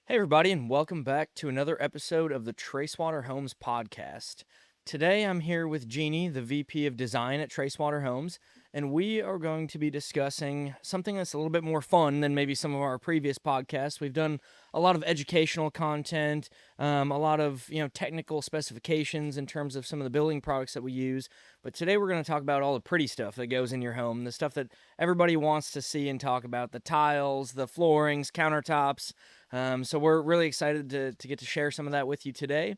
Hey, everybody, and welcome back to another episode of the Tracewater Homes podcast. Today, I'm here with Jeannie, the VP of Design at Tracewater Homes, and we are going to be discussing something that's a little bit more fun than maybe some of our previous podcasts. We've done a lot of educational content, a lot of technical specifications in terms of some of the building products that we use. But today, we're going to talk about all the pretty stuff that goes in your home, the stuff that everybody wants to see and talk about: the tiles, the floorings, countertops. So we're really excited to get to share some of that with you today.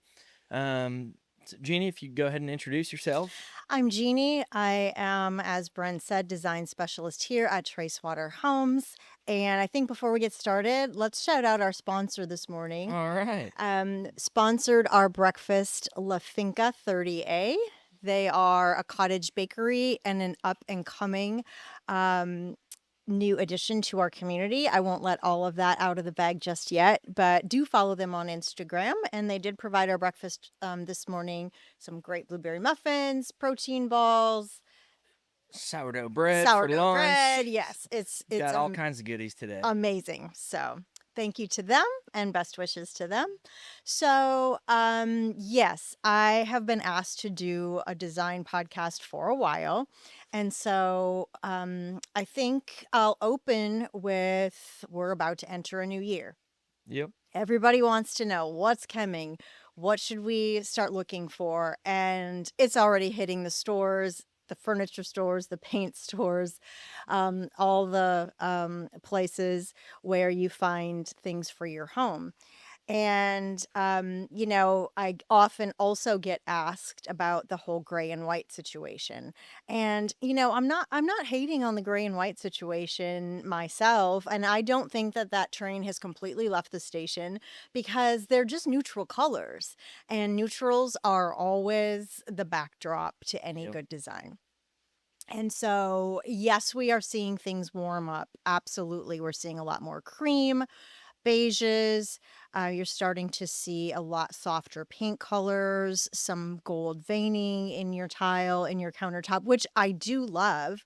Jeannie, if you go ahead and introduce yourself. I'm Jeannie. I am, as Brent said, design specialist here at Tracewater Homes. And I think before we get started, let's shout out our sponsor this morning. All right. Sponsored our breakfast La Finca 30A. They are a cottage bakery and an up and coming new addition to our community. I won't let all of that out of the bag just yet, but do follow them on Instagram. And they did provide our breakfast this morning: some great blueberry muffins, protein balls, Sourdough bread for sourdough bread. lunch. Yes, it's Got all kinds of goodies today. amazing. So thank you to them and best wishes to them. So yes, I have been asked to do a design podcast for a while. And so I think I'll open with, we're about to enter a new year. Yep. Everybody wants to know what's coming. What should we start looking for? And it's already hitting the stores, the furniture stores, the paint stores, all the places where you find things for your home. And I often also get asked about the whole gray and white situation. And I'm not hating on the gray and white situation myself, and I don't think that that train has completely left the station, because they're just neutral colors, and neutrals are always the backdrop to any Yep. good design. And so, yes, we are seeing things warm up. Absolutely. We're seeing a lot more cream, beiges. You're starting to see a lot softer paint colors, some gold veining in your tile, in your countertop, which I do love.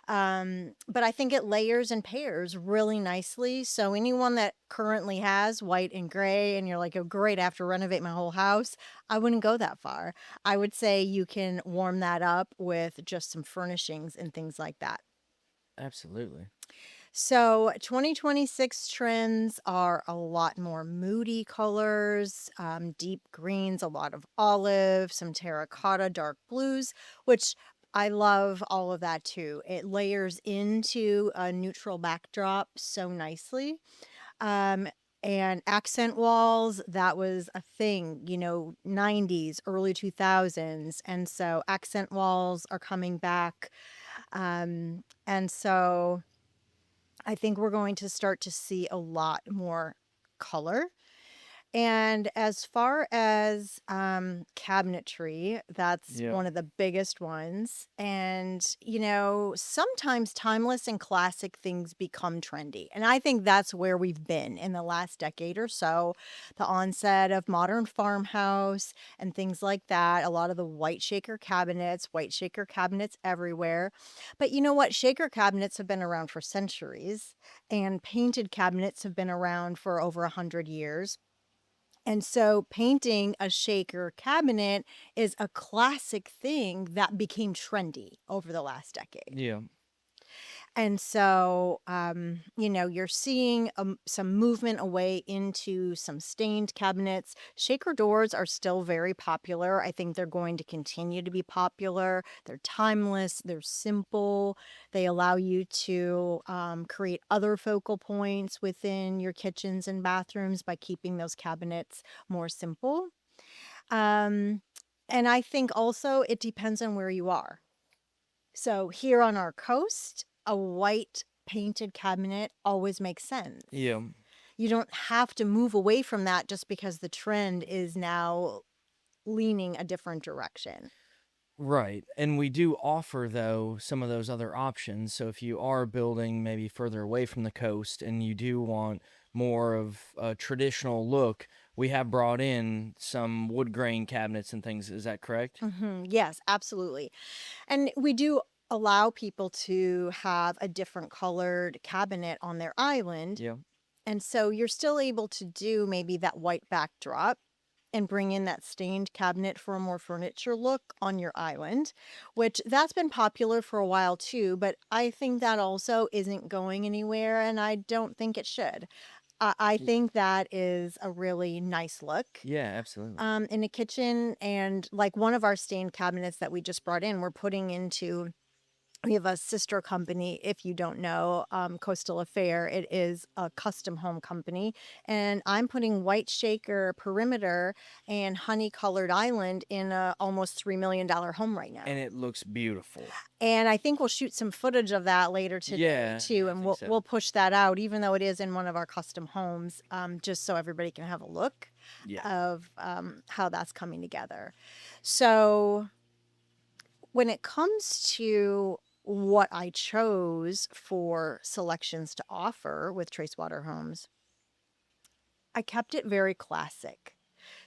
But I think it layers and pairs really nicely. So anyone that currently has white and gray and you're like, oh, great, I have to renovate my whole house, I wouldn't go that far. I would say you can warm that up with just some furnishings and things like that. Absolutely. So 2026 trends are a lot more moody colors, deep greens, a lot of olive, some terracotta, dark blues, which I love all of that too. It layers into a neutral backdrop so nicely. Um, and accent walls, that was a thing, 90s, early 2000s. And so accent walls are coming back. And so I think we're going to start to see a lot more color. And as far as cabinetry, that's Yep. one of the biggest ones. And, sometimes timeless and classic things become trendy. And I think that's where we've been in the last decade or so. The onset of modern farmhouse and things like that. A lot of the white shaker cabinets everywhere. But you know what? Shaker cabinets have been around for centuries, and painted cabinets have been around for over 100 years. And so painting a shaker cabinet is a classic thing that became trendy over the last decade. Yeah. And so, you're seeing some movement away into some stained cabinets. Shaker doors are still very popular. I think they're going to continue to be popular. They're timeless, they're simple. They allow you to create other focal points within your kitchens and bathrooms by keeping those cabinets more simple. Um, and I think also it depends on where you are. So here on our coast, a white painted cabinet always makes sense. Yeah. You don't have to move away from that just because the trend is now leaning a different direction. Right. And we do offer, though, some of those other options. So if you are building maybe further away from the coast and you do want more of a traditional look, we have brought in some wood grain cabinets and things. Is that correct? Yes, absolutely. And we do allow people to have a different colored cabinet on their island. Yeah. And so you're still able to do maybe that white backdrop and bring in that stained cabinet for a more furniture look on your island, which that's been popular for a while too, but I think that also isn't going anywhere and I don't think it should. I Y- think that is a really nice look Yeah, absolutely. in a kitchen. And like one of our stained cabinets that we just brought in, we're putting into we have a sister company, if you don't know, Coastal Affair. It is a custom home company. And I'm putting white shaker perimeter and honey colored island in a almost $3 million home right now. And it looks beautiful. And I think we'll shoot some footage of that later today Yeah, too. I And think we'll so. push that out, even though it is in one of our custom homes, just so everybody can have a look Yeah. of how that's coming together. So when it comes to what I chose for selections to offer with Tracewater Homes, I kept it very classic.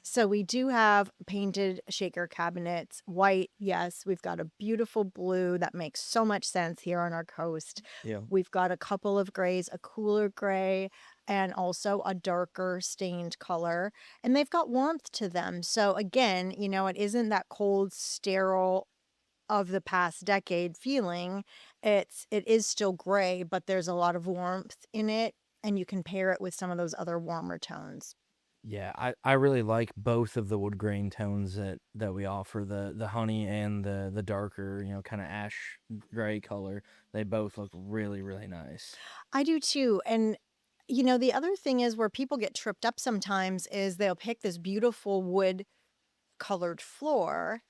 So we do have painted shaker cabinets, white, yes. We've got a beautiful blue that makes so much sense here on our coast. Yeah. We've got a couple of grays, a cooler gray, and also a darker stained color. And they've got warmth to them. So again, it isn't that cold, sterile of the past decade feeling. It is still gray, but there's a lot of warmth in it, and you can pair it with some of those other warmer tones. Yeah, I really like both of the wood grain tones that we offer, the honey and the darker, kind of ash gray color. They both look really, really nice. I do too. And the other thing is where people get tripped up sometimes is they'll pick this beautiful wood colored floor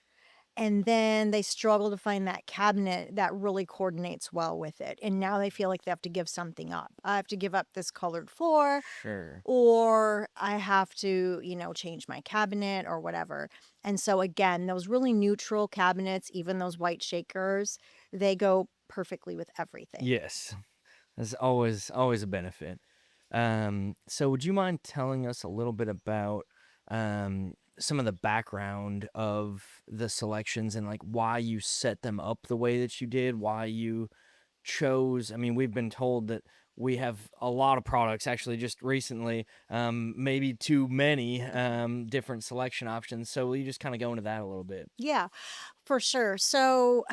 and then they struggle to find that cabinet that really coordinates well with it. And now they feel like they have to give something up. I have to give up this colored floor, Sure. or I have to, change my cabinet or whatever. And so again, those really neutral cabinets, even those white shakers, they go perfectly with everything. Yes. That's always a benefit. So would you mind telling us a little bit about some of the background of the selections and like why you set them up the way that you did, why you chose? I mean, we've been told that we have a lot of products actually just recently, maybe too many different selection options. So will you just kind of go into that a little bit? Yeah, for sure. So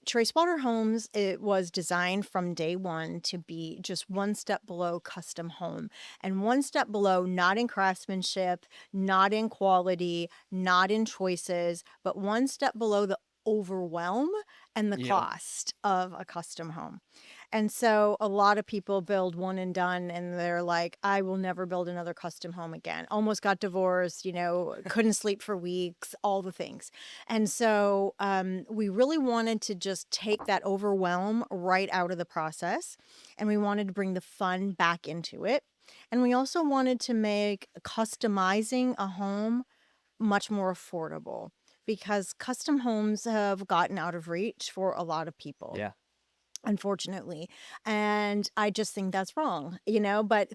Tracewater Homes, it was designed from day one to be just one step below custom home and one step below, not in craftsmanship, not in quality, not in choices, but one step below the overwhelm and the Yeah. cost of a custom home. And so a lot of people build one and done and they're like, I will never build another custom home again. Almost got divorced, couldn't sleep for weeks, all the things. And so we really wanted to just take that overwhelm right out of the process. And we wanted to bring the fun back into it. And we also wanted to make customizing a home much more affordable because custom homes have gotten out of reach for a lot of people, Yeah. unfortunately. And I just think that's wrong, but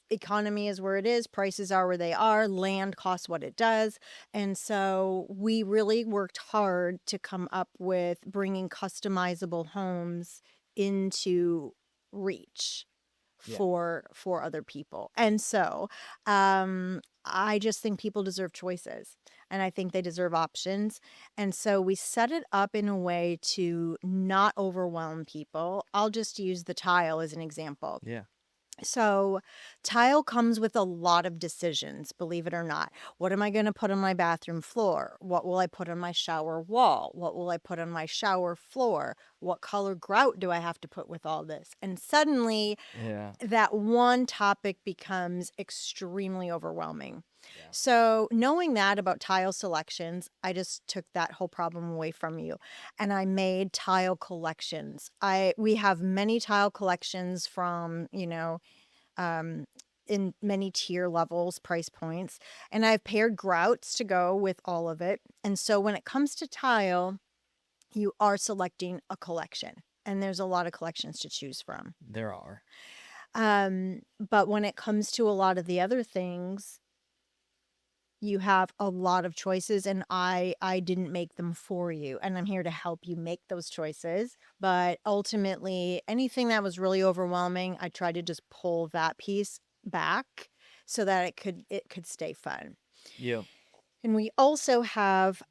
economy is where it is, prices are where they are, land costs what it does. And so we really worked hard to come up with bringing customizable homes into reach Yeah. for other people. And so I just think people deserve choices and I think they deserve options. And so we set it up in a way to not overwhelm people. I'll just use the tile as an example. Yeah. So, tile comes with a lot of decisions, believe it or not. What am I going to put on my bathroom floor? What will I put on my shower wall? What will I put on my shower floor? What color grout do I have to put with all this? And suddenly, Yeah. that one topic becomes extremely overwhelming. Yeah. So, knowing that about tile selections, I just took that whole problem away from you and I made tile collections. We have many tile collections from, um, in many tier levels, price points, and I've paired grouts to go with all of it. And so when it comes to tile, you are selecting a collection, and there's a lot of collections to choose from. There are. But when it comes to a lot of the other things, you have a lot of choices and I didn't make them for you and I'm here to help you make those choices. But ultimately, anything that was really overwhelming, I tried to just pull that piece back so that it could stay fun. Yep. And we also have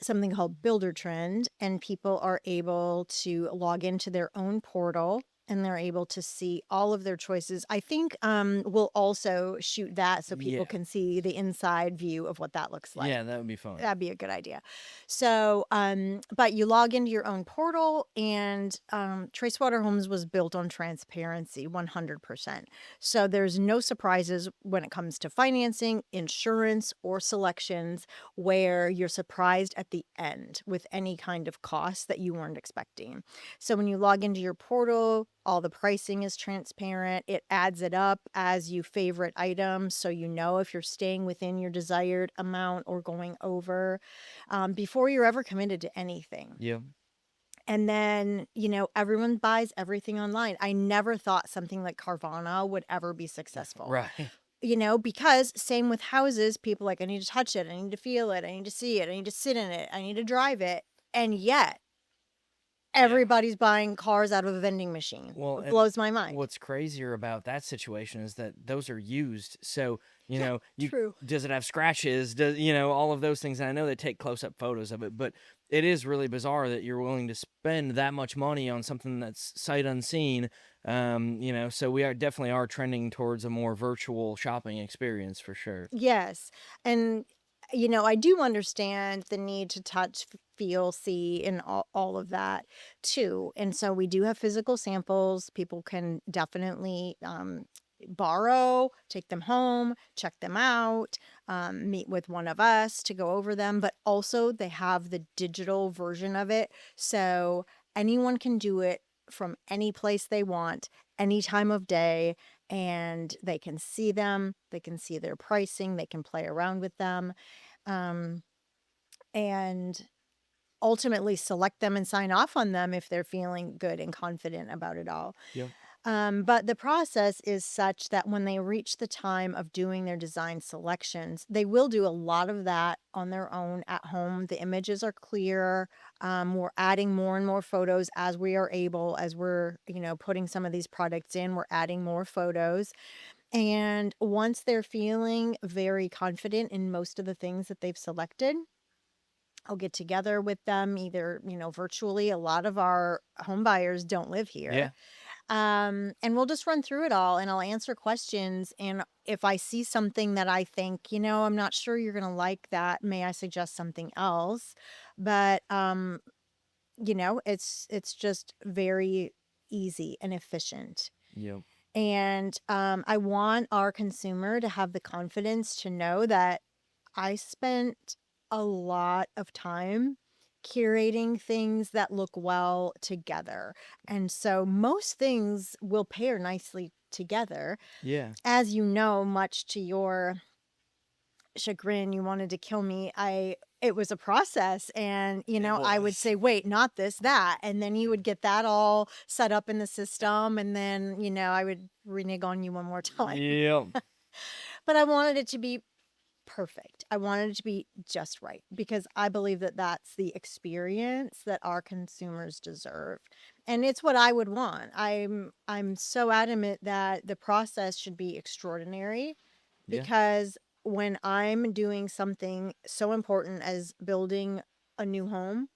something called Builder Trend, and people are able to log into their own portal and they're able to see all of their choices. I think we'll also shoot that so people Yeah. can see the inside view of what that looks like. Yeah, that would be fun. That'd be a good idea. So, but you log into your own portal, and Tracewater Homes was built on transparency 100%. So there's no surprises when it comes to financing, insurance, or selections where you're surprised at the end with any kind of cost that you weren't expecting. So when you log into your portal, all the pricing is transparent. It adds it up as you favorite items so you know if you're staying within your desired amount or going over before you're ever committed to anything. Yep. And then, everyone buys everything online. I never thought something like Carvana would ever be successful. Right. Because same with houses, people like, I need to touch it, I need to feel it, I need to see it, I need to sit in it, I need to drive it. And yet, Yeah. everybody's buying cars out of a vending machine. Well, It and blows my mind. what's crazier about that situation is that those are used. So, Yeah, you true. does it have scratches? Does, all of those things. And I know they take close-up photos of it, but it is really bizarre that you're willing to spend that much money on something that's sight unseen. So we are definitely are trending towards a more virtual shopping experience for sure. Yes. And, I do understand the need to touch, feel, see, and all of that too. And so we do have physical samples. People can definitely borrow, take them home, check them out, meet with one of us to go over them. But also, they have the digital version of it. So anyone can do it from any place they want, any time of day, and they can see them, they can see their pricing, they can play around with them, um, and ultimately select them and sign off on them if they're feeling good and confident about it all. Yep. But the process is such that when they reach the time of doing their design selections, they will do a lot of that on their own at home. The images are clear. We're adding more and more photos as we are able, as we're, putting some of these products in, we're adding more photos. And once they're feeling very confident in most of the things that they've selected, I'll get together with them either, virtually. A lot of our home buyers don't live here. Yeah. And we'll just run through it all and I'll answer questions. And if I see something that I think, I'm not sure you're going to like that, may I suggest something else? But, it's just very easy and efficient. Yep. And I want our consumer to have the confidence to know that I spent a lot of time curating things that look well together. And so most things will pair nicely together. Yeah. As you know, much to your chagrin, you wanted to kill me. It was a process, and It I would was. say, wait, not this, that, and then you would get that all set up in the system, and then I would renege on you one more time. Yep. But I wanted it to be perfect. I wanted it to be just right because I believe that that's the experience that our consumers deserve. And it's what I would want. I'm so adamant that the process should be extraordinary Yeah. because when I'm doing something so important as building a new home,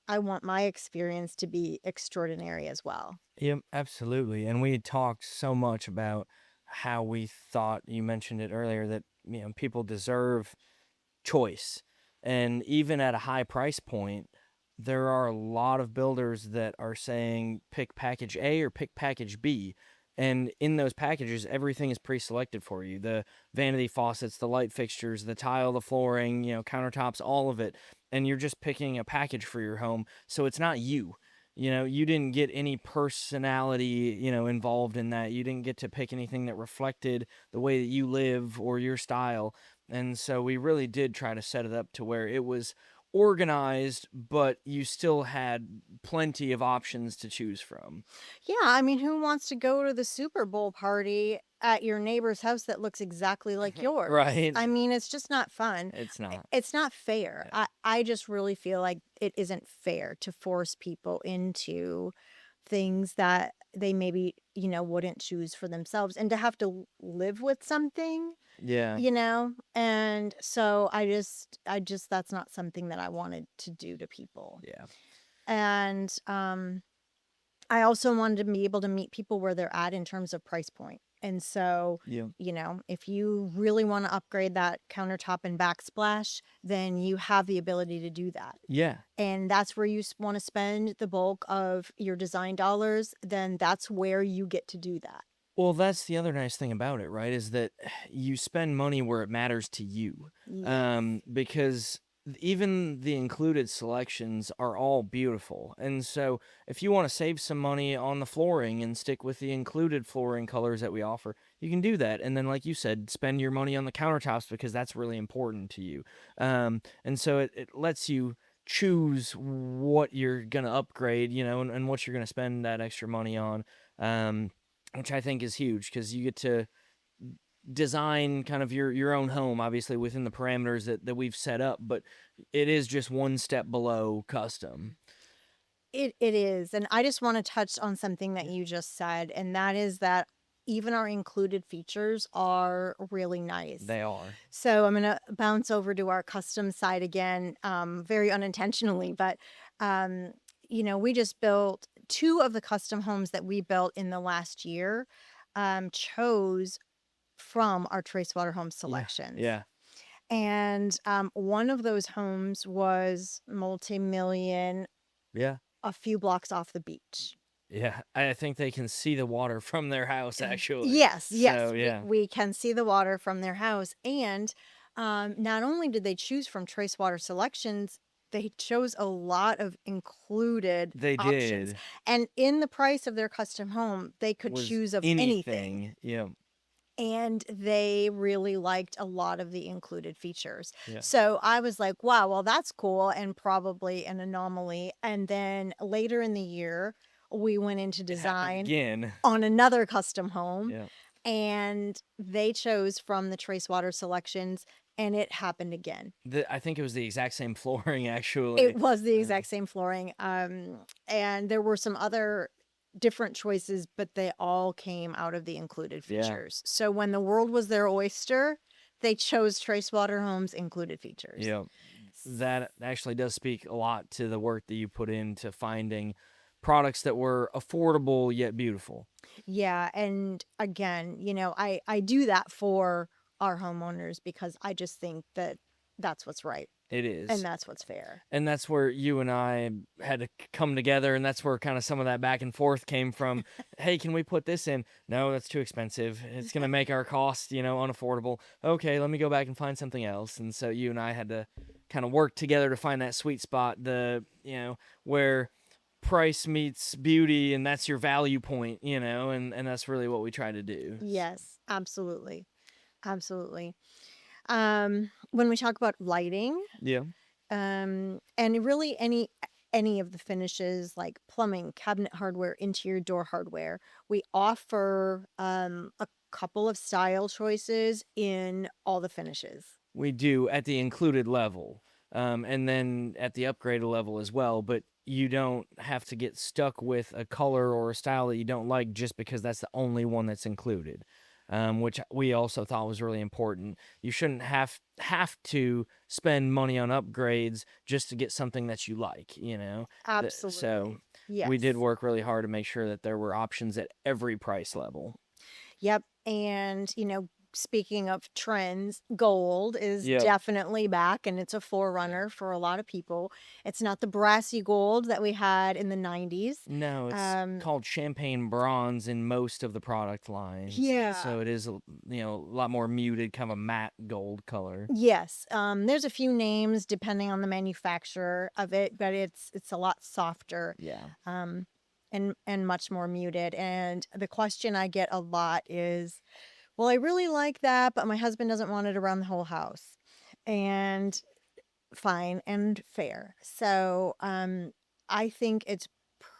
I want my experience to be extraordinary as well. Yep, absolutely. And we talked so much about how we thought, you mentioned it earlier, that people deserve choice. And even at a high price point, there are a lot of builders that are saying pick package A or pick package B. And in those packages, everything is pre-selected for you. The vanity faucets, the light fixtures, the tile, the flooring, countertops, all of it. And you're just picking a package for your home. So it's not you. You didn't get any personality, involved in that. You didn't get to pick anything that reflected the way that you live or your style. And so we really did try to set it up to where it was organized, but you still had plenty of options to choose from. Yeah, I mean, who wants to go to the Super Bowl party at your neighbor's house that looks exactly like yours? Right? I mean, it's just not fun. It's not. It's not fair. Yeah. I just really feel like it isn't fair to force people into things that they maybe, wouldn't choose for themselves, and to have to live with something, Yeah. and so I just that's not something that I wanted to do to people. Yeah. And I also wanted to be able to meet people where they're at in terms of price point. And so, Yeah. if you really want to upgrade that countertop and backsplash, then you have the ability to do that. Yeah. And that's where you want to spend the bulk of your design dollars, then that's where you get to do that. Well, that's the other nice thing about it, right? Is that you spend money where it matters to you. Yes. Because even the included selections are all beautiful. And so if you want to save some money on the flooring and stick with the included flooring colors that we offer, you can do that. And then, like you said, spend your money on the countertops because that's really important to you. And so it lets you choose what you're going to upgrade, and what you're going to spend that extra money on. Which I think is huge because you get to design kind of your own home, obviously within the parameters that we've set up, but it is just one step below custom. It is. And I just want to touch on something that you just said, and that is that even our included features are really nice. They are. So I'm going to bounce over to our custom side again, very unintentionally, but we just built two of the custom homes that we built in the last year, chose from our Tracewater Home Yeah. selections. Yeah. And one of those homes was multi-million, Yeah. a few blocks off the beach. Yeah. I think they can see the water from their house actually. Yes, yes, So yeah. we can see the water from their house. And not only did they choose from Tracewater selections, they chose a lot of included They options. did. And in the price of their custom home, they could Was choose of anything. anything. Yeah. And they really liked a lot of the included features. Yeah. So I was like, wow, well, that's cool and probably an anomaly. And then later in the year, we went into It happened design again. on another custom home, Yeah. and they chose from the Tracewater selections, and it happened again. I think it was the exact same flooring actually. It was the exact same flooring. And there were some other different choices, but they all came out of the included Yeah. features. So when the world was their oyster, they chose Tracewater Homes included features. Yeah. That actually does speak a lot to the work that you put into finding products that were affordable yet beautiful. Yeah, and again, I do that for our homeowners because I just think that that's what's right It and is. that's what's fair. And that's where you and I had to come together, and that's where kind of some of that back and forth came from. Hey, can we put this in? No, that's too expensive. It's going to make our cost, unaffordable. Okay, let me go back and find something else. And so you and I had to kind of work together to find that sweet spot, where price meets beauty, and that's your value point, and that's really what we try to do. Yes, absolutely. Absolutely. When we talk about lighting, Yeah. and really any of the finishes like plumbing, cabinet hardware, interior door hardware, we offer a couple of style choices in all the finishes. We do at the included level, and then at the upgraded level as well. But you don't have to get stuck with a color or a style that you don't like just because that's the only one that's included, which we also thought was really important. You shouldn't have to spend money on upgrades just to get something that you like, Absolutely. So Yes. we did work really hard to make sure that there were options at every price level. Yep. And, speaking of trends, gold is Yep. definitely back, and it's a forerunner for a lot of people. It's not the brassy gold that we had in the 90s. No, it's called champagne bronze in most of the product lines. Yeah. So it is, a lot more muted, kind of a matte gold color. Yes. There's a few names depending on the manufacturer of it, but it's a lot softer. Yeah. And much more muted. And the question I get a lot is, well, I really like that, but my husband doesn't want it around the whole house. And fine and fair. So I think it's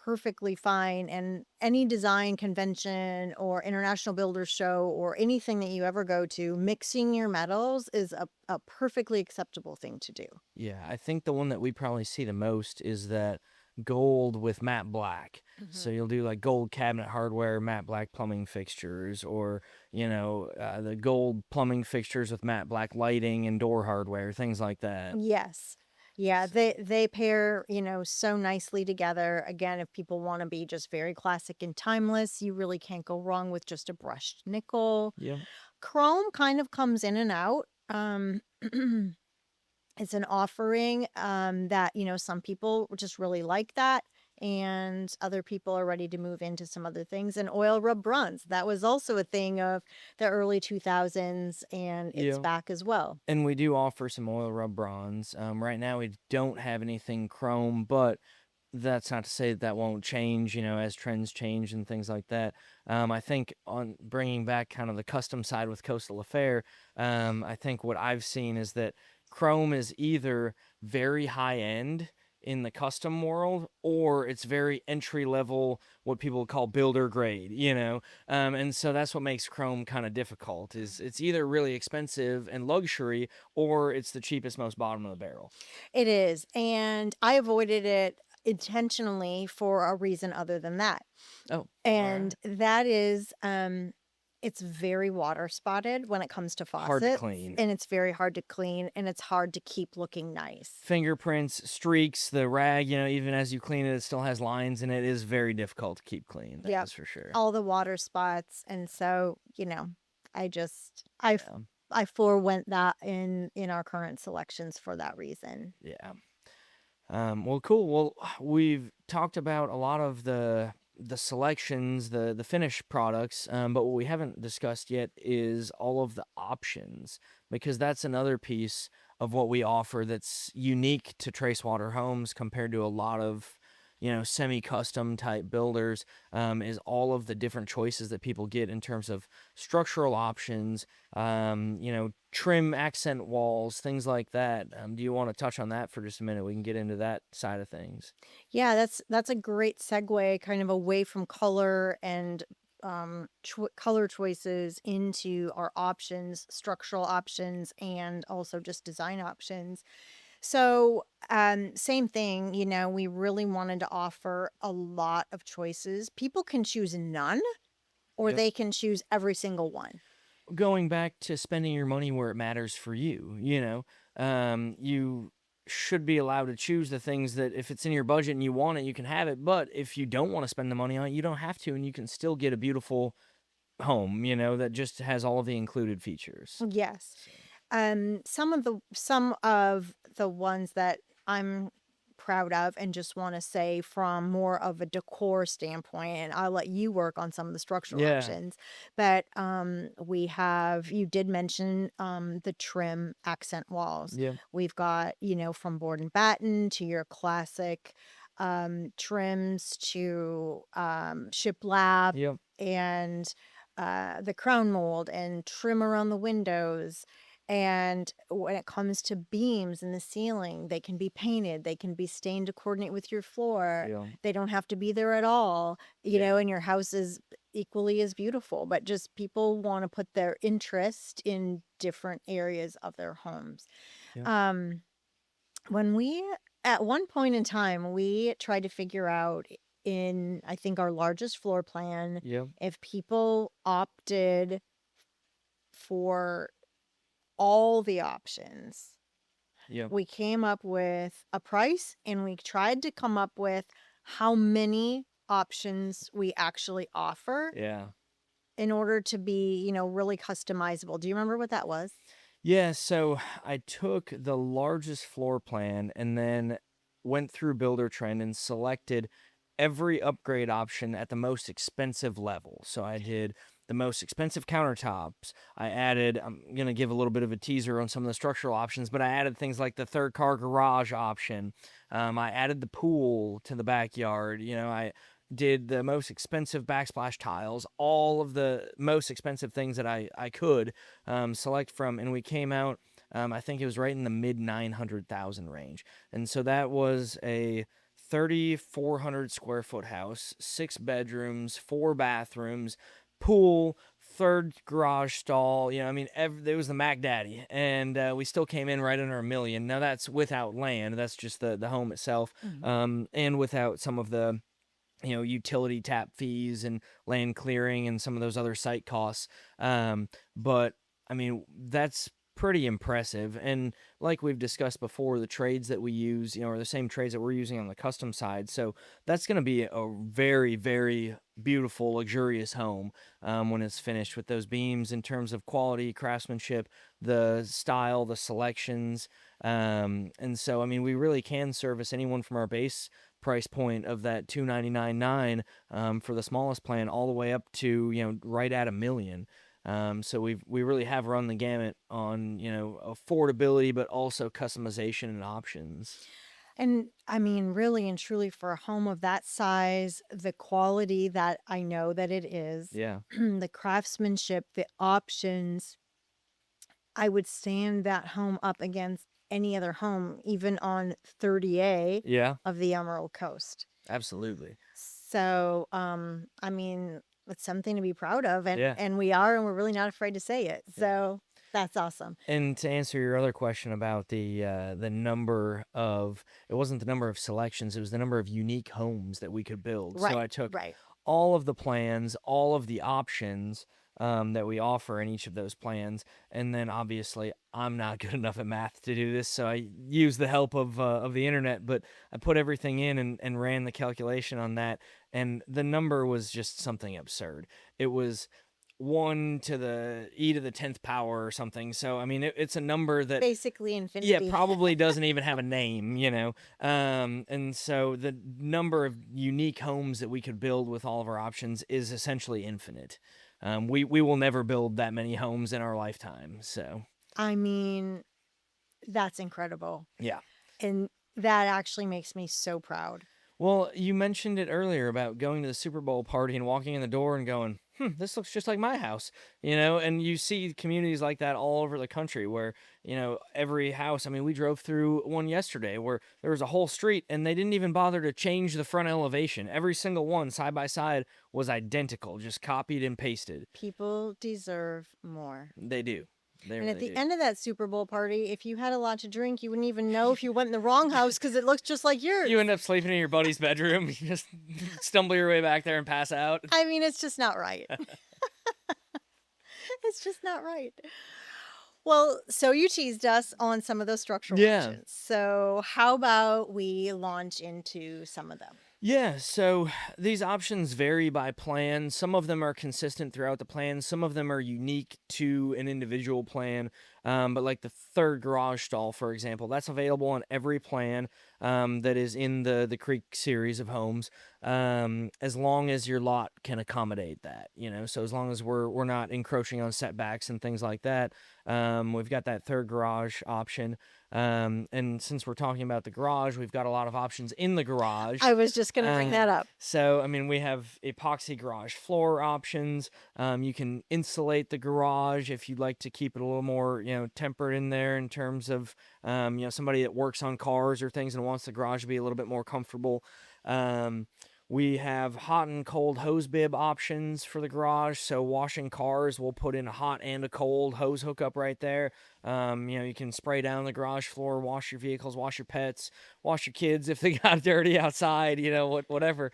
perfectly fine. And any design convention or international builder show or anything that you ever go to, mixing your metals is a perfectly acceptable thing to do. Yeah, I think the one that we probably see the most is that gold with matte black. So Mhm. you'll do like gold cabinet hardware, matte black plumbing fixtures, or the gold plumbing fixtures with matte black lighting and door hardware, things like that. Yes. Yeah, So, they pair, so nicely together. Again, if people want to be just very classic and timeless, you really can't go wrong with just a brushed nickel. yeah. Chrome kind of comes in and out. It's an offering that, some people just really like that. And other people are ready to move into some other things. And oil rub bronze. That was also a thing of the early 2000s, and it's Yeah. back as well. And we do offer some oil rub bronze. Right now we don't have anything chrome, but that's not to say that that won't change, as trends change and things like that. I think on bringing back kind of the custom side with Coastal Affair, I think what I've seen is that Chrome is either very high end in the custom world, or it's very entry level, what people call builder grade, and so that's what makes Chrome kind of difficult. Is it's either really expensive and luxury, or it's the cheapest, most bottom of the barrel. It is, and I avoided it intentionally for a reason other than that. Oh, all And right. that is, it's very water spotted when it comes to Hard to faucets, clean. and it's very hard to clean, and it's hard to keep looking nice. Fingerprints, streaks, the rag, even as you clean it, it still has lines, and it is very difficult to keep clean. That Yep. is for sure. All the water spots, and so, I just Yeah. I forewent that in our current selections for that reason. Yeah. Well, cool. Well, we've talked about a lot of the selections, the finished products, but what we haven't discussed yet is all of the options, because that's another piece of what we offer that's unique to Tracewater Homes compared to a lot of semi-custom type builders, is all of the different choices that people get in terms of structural options, trim accent walls, things like that. Do you want to touch on that for just a minute? We can get into that side of things. Yeah, that's a great segue kind of away from color and color choices into our options, structural options, and also just design options. So, same thing, we really wanted to offer a lot of choices. People can choose none, or Yep. they can choose every single one. Going back to spending your money where it matters for you, you should be allowed to choose the things that if it's in your budget and you want it, you can have it. But if you don't want to spend the money on it, you don't have to, and you can still get a beautiful home, that just has all of the included features. Yes. So, Some of the ones that I'm proud of and just want to say from more of a decor standpoint, and I'll let you work on some of the structural yeah, options. But you did mention the trim accent walls. yeah, We've got, from board and batten to your classic trims to shiplap yeah, and the crown mold and trim around the windows. And when it comes to beams in the ceiling, they can be painted, they can be stained to coordinate with your floor. yeah, They don't have to be there at all, yeah, and your house is equally as beautiful. But just people want to put their interest in different areas of their homes. yeah, Um, when we, at one point in time, we tried to figure out in, I think, our largest floor plan, yeah, if people opted for all the options. yeah, We came up with a price, and we tried to come up with how many options we actually offer yeah. in order to be, really customizable. Do you remember what that was? Yeah, so I took the largest floor plan and then went through Builder Trend and selected every upgrade option at the most expensive level. So I did the most expensive countertops. I'm going to give a little bit of a teaser on some of the structural options, but I added things like the third car garage option. I added the pool to the backyard. I did the most expensive backsplash tiles, all of the most expensive things that I could select from, and we came out. I think it was right in the mid 900,000 range, and so that was a 3,400 square foot house, 6 bedrooms, 4 bathrooms, pool, third garage stall. I mean, it was the Mac Daddy, and we still came in right under $1 million. Now that's without land. That's just the home itself, Mhm. and without some of the utility tap fees and land clearing and some of those other site costs. But I mean, that's pretty impressive. And like we've discussed before, the trades that we use, are the same trades that we're using on the custom side. So that's going to be a very, very beautiful, luxurious home when it's finished with those beams in terms of quality, craftsmanship, the style, the selections. And so, I mean, we really can service anyone from our base price point of that 299.9 for the smallest plan all the way up to right at $1 million. So we really have run the gamut on affordability, but also customization and options. And I mean, really and truly, for a home of that size, the quality that I know that it is, Yeah, the craftsmanship, the options, I would stand that home up against any other home, even on 30A yeah, of the Emerald Coast. absolutely. So, I mean, it's something to be proud of, and Yeah. and we are, and we're really not afraid to say it. Yeah. So that's awesome. And to answer your other question about the number of, it wasn't the number of selections, it was the number of unique homes that we could build. So Right, I took right. all of the plans, all of the options that we offer in each of those plans, and then obviously I'm not good enough at math to do this, so I used the help of the internet. But I put everything in and ran the calculation on that, and the number was just something absurd. It was 1 to the e to the 10th power or something. So I mean, it's a number that, Basically yeah, infinity. probably doesn't even have a name. And so the number of unique homes that we could build with all of our options is essentially infinite. We will never build that many homes in our lifetime. So I mean, that's incredible. yeah. And that actually makes me so proud. Well, you mentioned it earlier about going to the Super Bowl party and walking in the door and going, this looks just like my house. And you see communities like that all over the country where every house. I mean, we drove through one yesterday where there was a whole street and they didn't even bother to change the front elevation. Every single one side by side was identical, just copied and pasted. People deserve more. They do. They And at really the do. end of that Super Bowl party, if you had a lot to drink, you wouldn't even know if you went in the wrong house because it looks just like yours. You end up sleeping in your buddy's bedroom. You just stumble your way back there and pass out. I mean, it's just not right. It's just not right. Well, so you teased us on some of those structural Yeah. options. So how about we launch into some of them? Yeah, so these options vary by plan. Some of them are consistent throughout the plan. Some of them are unique to an individual plan. But like the third garage stall, for example, that's available on every plan that is in the Creek series of homes, as long as your lot can accommodate that. So as long as we're not encroaching on setbacks and things like that, we've got that third garage option. And since we're talking about the garage, we've got a lot of options in the garage. I was just going to bring that up. So, I mean, we have epoxy garage floor options. You can insulate the garage if you'd like to keep it a little more, tempered in there in terms of, somebody that works on cars or things and wants the garage to be a little bit more comfortable. We have hot and cold hose bib options for the garage. So washing cars, we'll put in a hot and a cold hose hookup right there. You can spray down the garage floor, wash your vehicles, wash your pets, wash your kids if they got dirty outside, whatever.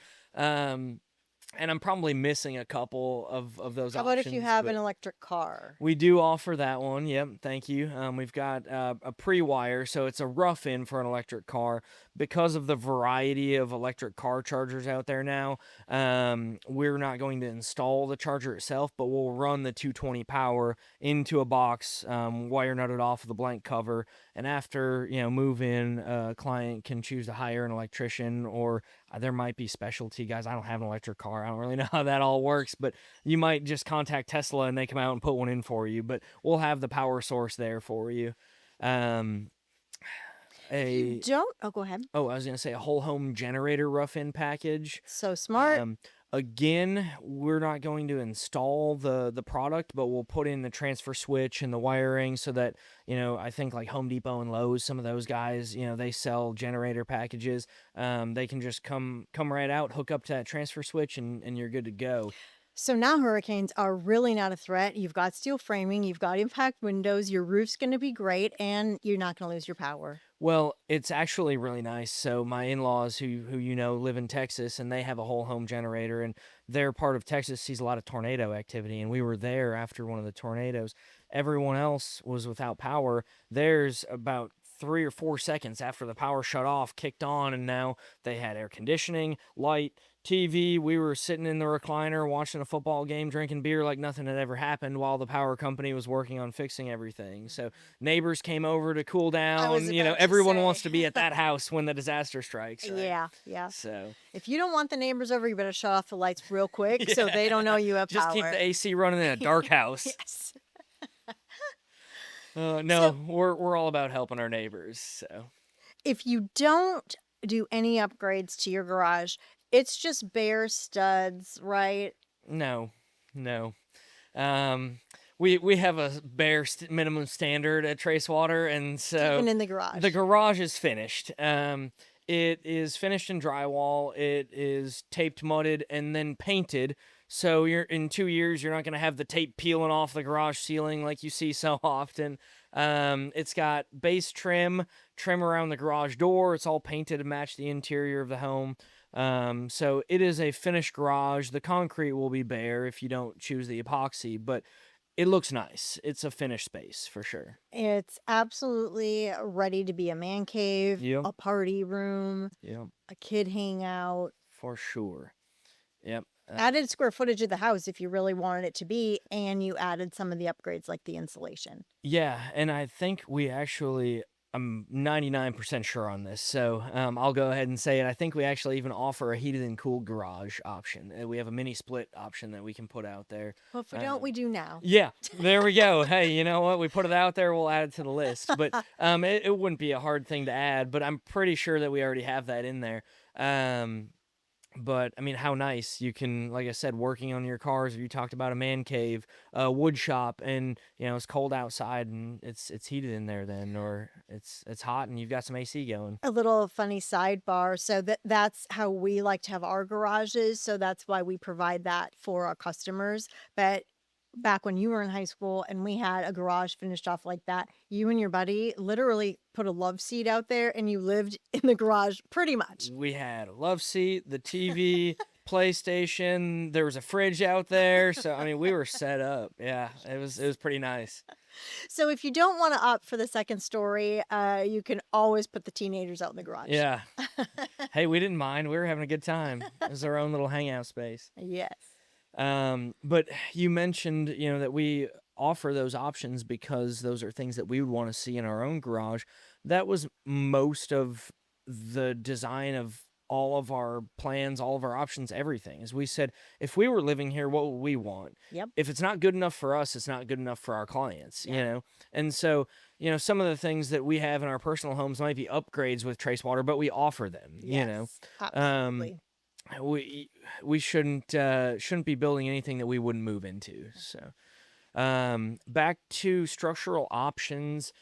And I'm probably missing a couple of those How options. about if you have but an electric car? we do offer that one. Yep, thank you. We've got a pre-wire, so it's a rough-in for an electric car. Because of the variety of electric car chargers out there now, we're not going to install the charger itself, but we'll run the 220 power into a box, wire nutted off with a blank cover, and after move in, a client can choose to hire an electrician, or there might be specialty guys. I don't have an electric car. I don't really know how that all works, but you might just contact Tesla and they come out and put one in for you. But we'll have the power source there for you. You don't? Oh, go ahead. I was gonna say a whole home generator rough-in package. So smart. Again, we're not going to install the product, but we'll put in the transfer switch and the wiring so that, I think like Home Depot and Lowe's, some of those guys, they sell generator packages. They can just come right out, hook up to that transfer switch, and you're good to go. So now hurricanes are really not a threat. You've got steel framing, you've got impact windows, your roof's going to be great, and you're not going to lose your power. Well, it's actually really nice. So my in-laws, who you know live in Texas, and they have a whole home generator, and their part of Texas sees a lot of tornado activity. And we were there after one of the tornadoes. Everyone else was without power. There's about 3 or 4 seconds after the power shut off, kicked on, and now they had air conditioning, light, TV. We were sitting in the recliner watching a football game, drinking beer like nothing had ever happened while the power company was working on fixing everything. So neighbors came over to cool I was down. about to Everyone say. wants to be at that house when the disaster strikes, right? Yeah, yeah. So, If you don't want the neighbors over, you better shut off the lights real quick so they don't know yeah, you have just keep power. the AC running in a dark house. Yes. No, So we're all about helping our neighbors. So, if you don't do any upgrades to your garage, it's just bare studs, right? no, no. Um, we have a bare minimum standard at Tracewater, and so Even in the garage. the garage is finished. It is finished in drywall. It is taped, mudded, and then painted. So you're in 2 years, you're not gonna have the tape peeling off the garage ceiling like you see so often. It's got base trim around the garage door. It's all painted to match the interior of the home. So it is a finished garage. The concrete will be bare if you don't choose the epoxy, but it looks nice. It's a finished space for sure. It's absolutely ready to be a man cave, Yep. a party room, Yep. a kid hangout. For sure. Yep. Added square footage of the house if you really wanted it to be, and you added some of the upgrades like the insulation. Yeah, and I think we actually, I'm 99% sure on this, so I'll go ahead and say it. I think we actually even offer a heated and cooled garage option. We have a mini split option that we can put out there. Well, if we don't, we do now. Yeah, there we go. Hey, you know what? We put it out there. We'll add it to the list. But it wouldn't be a hard thing to add. But I'm pretty sure that we already have that in there. But I mean, how nice you can, like I said, working on your cars. Or you talked about a man cave, a wood shop, and it's cold outside and it's heated in there then, or it's hot and you've got some AC going. A little funny sidebar. So that's how we like to have our garages. So that's why we provide that for our customers. But back when you were in high school and we had a garage finished off like that, you and your buddy literally put a love seat out there and you lived in the garage pretty much. We had a love seat, the TV, PlayStation. There was a fridge out there, so I mean, we were set up. Yeah, it was pretty nice. So if you don't want to opt for the second story, you can always put the teenagers out in the garage. Yeah. Hey, we didn't mind. We were having a good time. It was our own little hangout space. Yes. But you mentioned, that we offer those options because those are things that we would want to see in our own garage. That was most of the design of all of our plans, all of our options, everything. As we said, if we were living here, what would we want? Yep. If it's not good enough for us, it's not good enough for our clients, Yeah. And so, some of the things that we have in our personal homes might be upgrades with Tracewater, but we offer them, Yes. Um, Absolutely. we shouldn't be building anything that we wouldn't move into. So, back to structural options.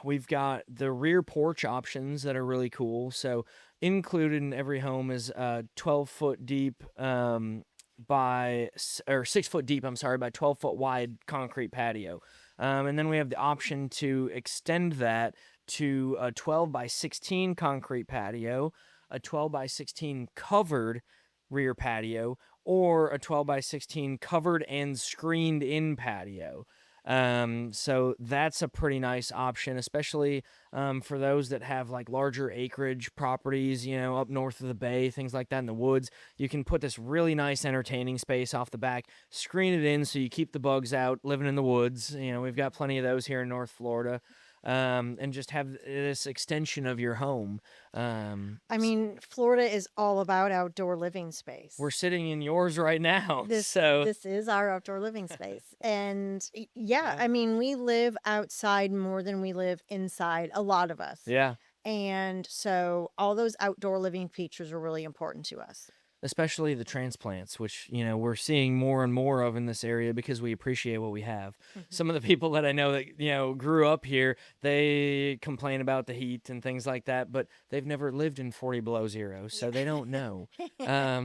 We've got the rear porch options that are really cool. So included in every home is 12-foot deep or 6-foot deep. I'm sorry, by 12-foot wide concrete patio. And then we have the option to extend that to a 12 by 16 concrete patio, a 12 by 16 covered rear patio, or a 12 by 16 covered and screened in patio. So that's a pretty nice option, especially for those that have like larger acreage properties, up north of the bay, things like that in the woods. You can put this really nice entertaining space off the back, screen it in so you keep the bugs out living in the woods. We've got plenty of those here in North Florida. And just have this extension of your home. I mean, Florida is all about outdoor living space. We're sitting in yours right now, This is our outdoor living space. And Yeah. I mean, we live outside more than we live inside, a lot of us. Yeah. And so all those outdoor living features are really important to us. especially the transplants, which, we're seeing more and more of in this area because we appreciate what we have. Mhm. Some of the people that I know that, grew up here, they complain about the heat and things like that, but they've never lived in 40 below zero, so they don't know.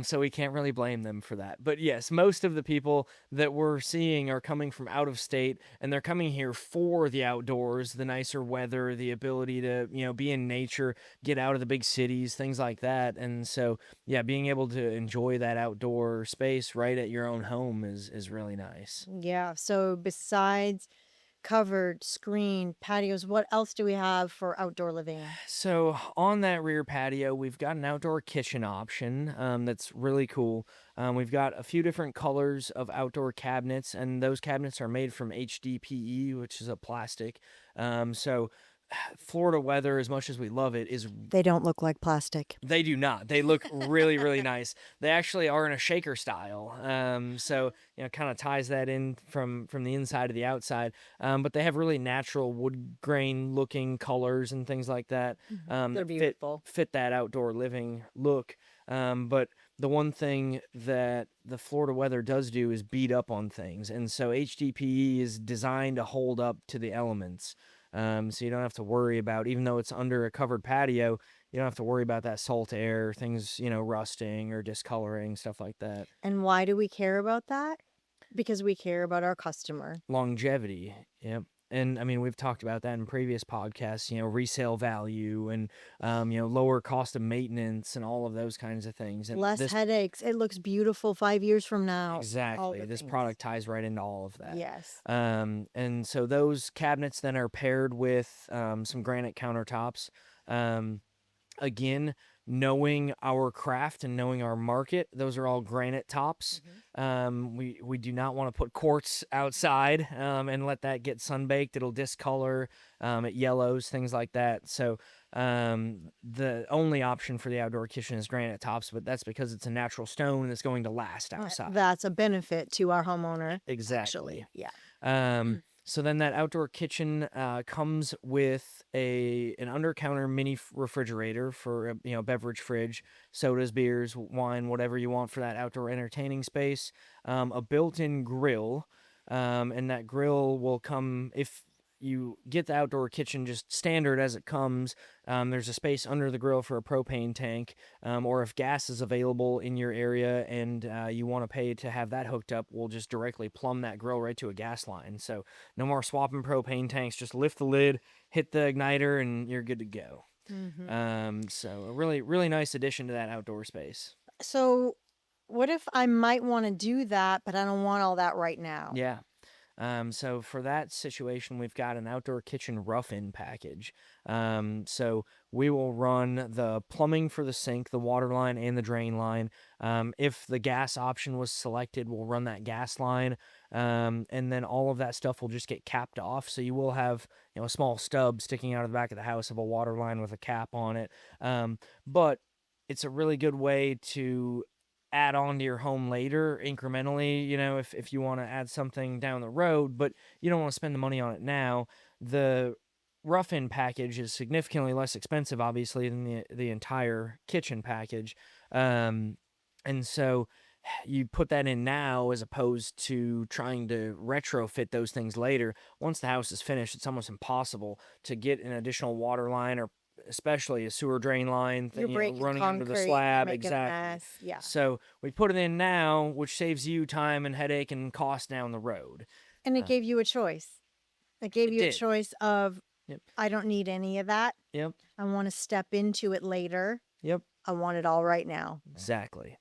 So we can't really blame them for that. But yes, most of the people that we're seeing are coming from out of state, and they're coming here for the outdoors, the nicer weather, the ability to, be in nature, get out of the big cities, things like that. And so, yeah, being able to enjoy that outdoor space right at your own home is really nice. Yeah. So besides covered, screened patios, what else do we have for outdoor living? So on that rear patio, we've got an outdoor kitchen option that's really cool. We've got a few different colors of outdoor cabinets, and those cabinets are made from HDPE, which is a plastic. So Florida weather, as much as we love it, is They don't look like plastic. they do not. They look really, really nice. They actually are in a shaker style. So kind of ties that in from the inside to the outside. But they have really natural wood grain looking colors and things like that They're that fit beautiful. fit that outdoor living look. But the one thing that the Florida weather does do is beat up on things, and so HDPE is designed to hold up to the elements. So you don't have to worry about, even though it's under a covered patio, you don't have to worry about that salt air, things, rusting or discoloring, stuff like that. And why do we care about that? Because we care about our customer. Longevity. Yep. And I mean, we've talked about that in previous podcasts, resale value and, lower cost of maintenance and all of those kinds of things. And Less this, headaches. It looks beautiful 5 years from now. All exactly, the this things. product ties right into all of that. Yes. And so those cabinets then are paired with some granite countertops. Um, Again, knowing our craft and knowing our market, those are all granite tops. We do not want to put quartz outside and let that get sunbaked. It'll discolor, it yellows, things like that. So the only option for the outdoor kitchen is granite tops, but that's because it's a natural stone that's going to last outside. That's a benefit to our homeowner, Exactly. actually. Yeah. So then that outdoor kitchen comes with an under counter mini refrigerator for a beverage fridge, sodas, beers, wine, whatever you want for that outdoor entertaining space. A built-in grill, and that grill will come if you get the outdoor kitchen just standard as it comes. There's a space under the grill for a propane tank, or if gas is available in your area and you want to pay to have that hooked up, we'll just directly plumb that grill right to a gas line. So no more swapping propane tanks. Just lift the lid, hit the igniter, and you're good to go. So a really, really nice addition to that outdoor space. So, what if I might want to do that, but I don't want all that right now? Yeah. So for that situation, we've got an outdoor kitchen rough-in package. So we will run the plumbing for the sink, the water line, and the drain line. If the gas option was selected, we'll run that gas line, and then all of that stuff will just get capped off. So you will have a small stub sticking out of the back of the house of a water line with a cap on it. But it's a really good way to add on to your home later incrementally, if you want to add something down the road, but you don't want to spend the money on it now. The rough-in package is significantly less expensive, obviously, than the entire kitchen package. And so you put that in now as opposed to trying to retrofit those things later. Once the house is finished, it's almost impossible to get an additional water line or especially a sewer drain line You're breaking running under the concrete, you're slab. making a Exactly. mess. Yeah. So we put it in now, which saves you time and headache and cost down the road. And it gave you a choice. It gave It you a did. choice of, Yep. I don't need any of that. Yep. I want to step into it later. Yep. I want it all right now. Exactly.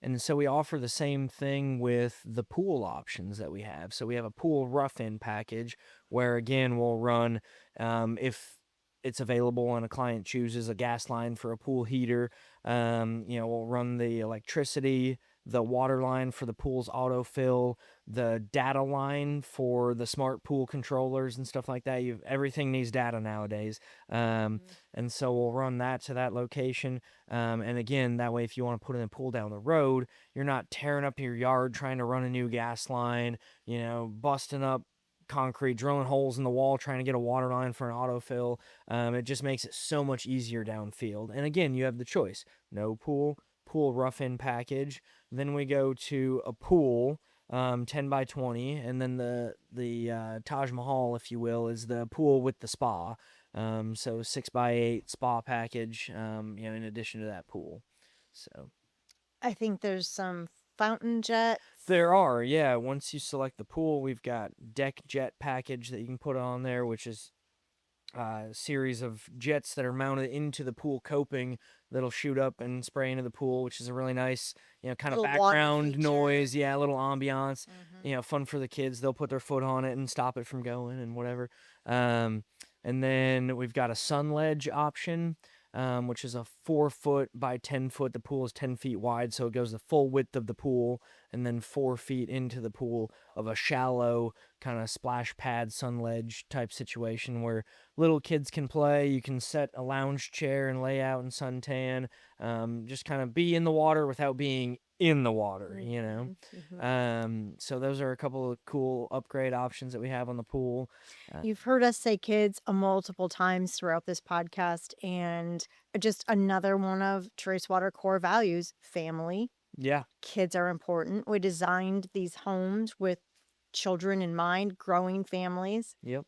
And so we offer the same thing with the pool options that we have. So we have a pool rough-in package where, again, we'll run, if it's available and a client chooses a gas line for a pool heater, we'll run the electricity, the water line for the pool's autofill, the data line for the smart pool controllers and stuff like that. Everything needs data nowadays. And so we'll run that to that location. And again, that way, if you want to put in a pool down the road, you're not tearing up your yard trying to run a new gas line, busting up concrete, drilling holes in the wall, trying to get a water line for an autofill. It just makes it so much easier downfield. And again, you have the choice: no pool, pool rough-in package. Then we go to a pool, 10 by 20, and then the Taj Mahal, if you will, is the pool with the spa. So 6 by 8 spa package, in addition to that pool. So I think there's some fountain jets. there are, yeah. Once you select the pool, we've got deck jet package that you can put on there, which is series of jets that are mounted into the pool coping that'll shoot up and spray into the pool, which is a really nice, kind of Little water background feature. noise. Yeah, a little ambiance. Mhm. Fun for the kids. They'll put their foot on it and stop it from going and whatever. And then we've got a sun ledge option. Which is a 4 foot by 10 foot. The pool is 10 feet wide, so it goes the full width of the pool, and then 4 feet into the pool of a shallow kind of splash pad sun ledge type situation where little kids can play. You can set a lounge chair and lay out and suntan. Just kind of be in the water without being in the water, Mhm, mhm. So those are a couple of cool upgrade options that we have on the pool. You've heard us say kids multiple times throughout this podcast, and just another one of Tracewater core values: family. Yeah. Kids are important. We designed these homes with children in mind, growing families, Yep.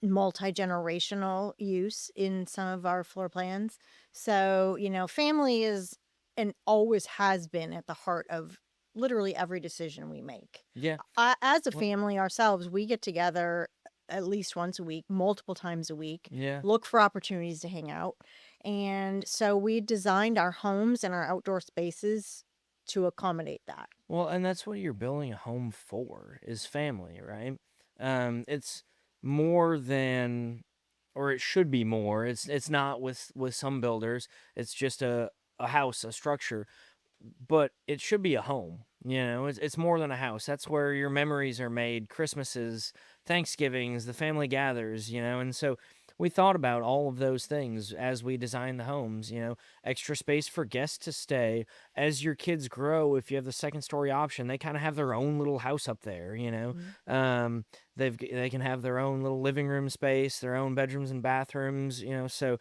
multi-generational use in some of our floor plans. So, family is and always has been at the heart of literally every decision we make. Yeah. As a Well, family ourselves, we get together at least once a week, multiple times a week, yeah. look for opportunities to hang out. And so we designed our homes and our outdoor spaces to accommodate that. Well, and that's what you're building a home for, is family, right? It's more than, or it should be more. It's not with some builders. It's just a house, a structure, but it should be a home. It's more than a house. That's where your memories are made. Christmases, Thanksgivings, the family gathers. And so we thought about all of those things as we designed the homes. Extra space for guests to stay. As your kids grow, if you have the second story option, they kind of have their own little house up there. Mhm. They can have their own little living room space, their own bedrooms and bathrooms. So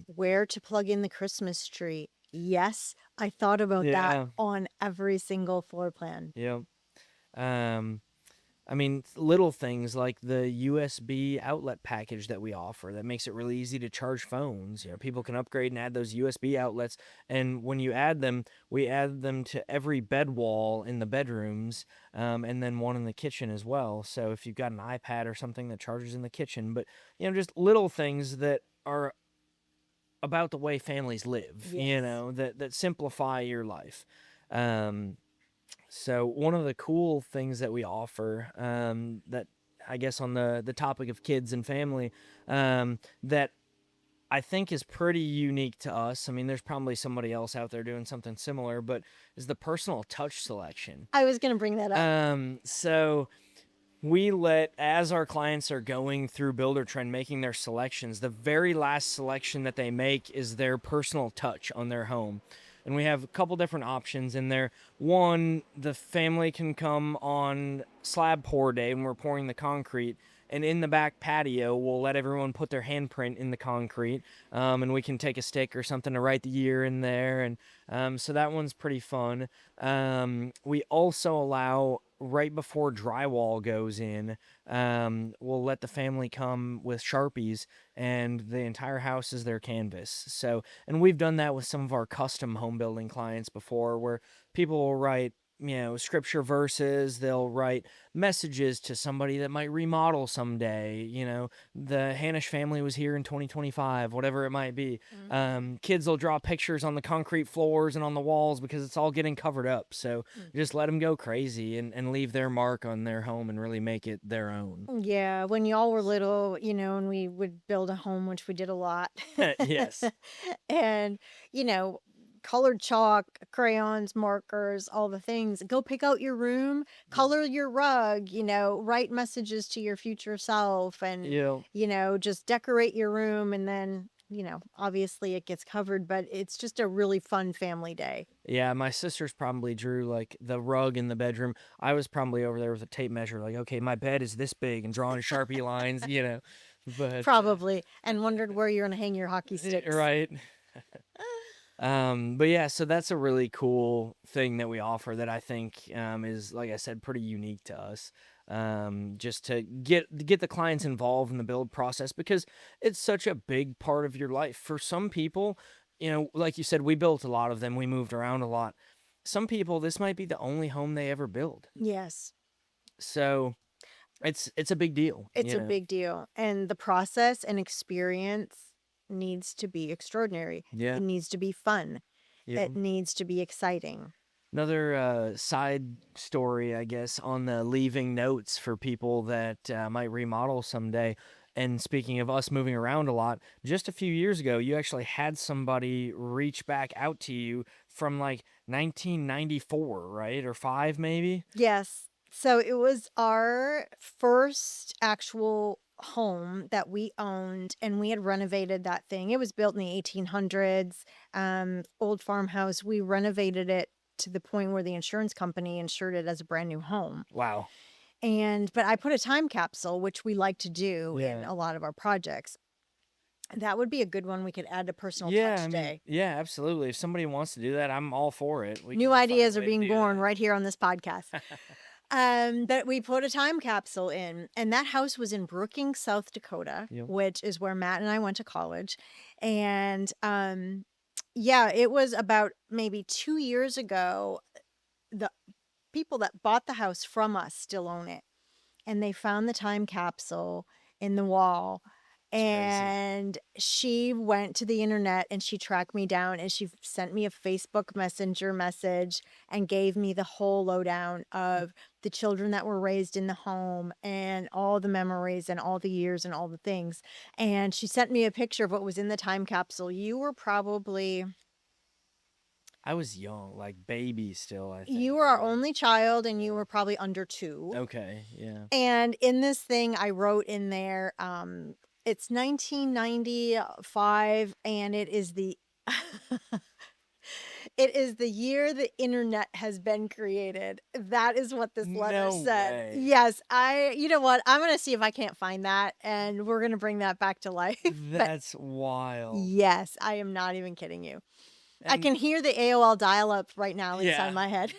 Where to plug in the Christmas tree. Yes, I thought about that yeah, on every single floor plan. yeah. Um, I mean, little things like the USB outlet package that we offer that makes it really easy to charge phones. People can upgrade and add those USB outlets. And when you add them, we add them to every bed wall in the bedrooms, and then one in the kitchen as well. So if you've got an iPad or something that charges in the kitchen, but, just little things that are about the way families live, Yes. that simplify your life. So one of the cool things that we offer, that I guess on the topic of kids and family, that I think is pretty unique to us. I mean, there's probably somebody else out there doing something similar, but is the personal touch selection. I was going to bring that up. So we as our clients are going through Builder Trend making their selections, the very last selection that they make is their personal touch on their home. And we have a couple different options in there. One, the family can come on slab pour day when we're pouring the concrete, and in the back patio, we'll let everyone put their handprint in the concrete, and we can take a stick or something to write the year in there, and so that one's pretty fun. We also allow, right before drywall goes in, we'll let the family come with Sharpies, and the entire house is their canvas. So, and we've done that with some of our custom home building clients before, where people will write, scripture verses. They'll write messages to somebody that might remodel someday. The Hanish family was here in 2025, whatever it might be. Kids will draw pictures on the concrete floors and on the walls because it's all getting covered up. So just let them go crazy and leave their mark on their home and really make it their own. Yeah, when y'all were little, and we would build a home, which we did a lot. Yes. And, you know, colored chalk, crayons, markers, all the things. Go pick out your room, color your rug, write messages to your future self and, Yeah. just decorate your room. And then, obviously it gets covered, but it's just a really fun family day. Yeah, my sisters probably drew like the rug in the bedroom. I was probably over there with a tape measure, like, okay, my bed is this big, and drawing Sharpie lines. But Probably. And wondered where you're going to hang your hockey sticks. right. But yeah, so that's a really cool thing that we offer that I think is, like I said, pretty unique to us. Just to get the clients involved in the build process because it's such a big part of your life. For some people, like you said, we built a lot of them. We moved around a lot. Some people, this might be the only home they ever build. Yes. So it's a big deal, It's a big deal, and the process and experience needs to be extraordinary. Yeah. It needs to be fun. Yeah. It needs to be exciting. Another side story, I guess, on the leaving notes for people that might remodel someday. And speaking of us moving around a lot, just a few years ago, you actually had somebody reach back out to you from like 1994, right? Or five, maybe? Yes. So it was our first actual home that we owned, and we had renovated that thing. It was built in the 1800s, old farmhouse. We renovated it to the point where the insurance company insured it as a brand new home. Wow. But I put a time capsule, which we like to do in Yeah. a lot of our projects. That would be a good one we could add to Personal Yeah, Touch Day. yeah, absolutely. If somebody wants to do that, I'm all for it. We New can find a ideas are way to being do born that. right here on this podcast. But we put a time capsule in, and that house was in Brookings, South Dakota, Yep. which is where Matt and I went to college. And yeah, it was about maybe 2 years ago. The people that bought the house from us still own it, and they found the time capsule in the wall. It's crazy. And she went to the internet and she tracked me down and she sent me a Facebook Messenger message and gave me the whole lowdown of the children that were raised in the home and all the memories and all the years and all the things. And she sent me a picture of what was in the time capsule. You were probably, I was young, like baby still, I think. you were our right? only child and you were probably under 2. Okay, yeah. And in this thing, I wrote in there, it's 1995, and it is the it is the year the internet has been created. That is what this letter No said. way. Yes, you know what? I'm gonna see if I can't find that, and we're gonna bring that back to life. But That's wild. yes, I am not even kidding you. I And can hear the AOL dial-up right now inside yeah. my head.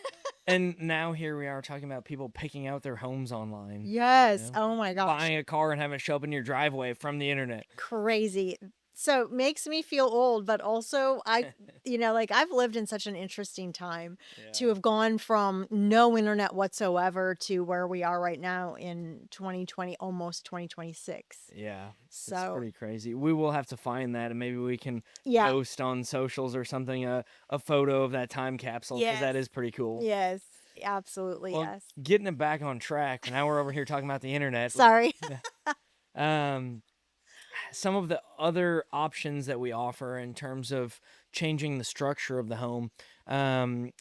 And now here we are talking about people picking out their homes online. Yes. know? Oh my gosh. Buying a car and having it show up in your driveway from the internet. Crazy. So makes me feel old, but also like I've lived in such an interesting time to have gone from no internet whatsoever to where we are right now in 2020, almost 2026. Yeah. It's So pretty crazy. We will have to find that and maybe we can yeah, post on socials or something a photo of that time capsule because that yes, is pretty cool. yes, absolutely, Well, yes. getting it back on track. Now we're over here talking about the internet. Sorry. Some of the other options that we offer in terms of changing the structure of the home,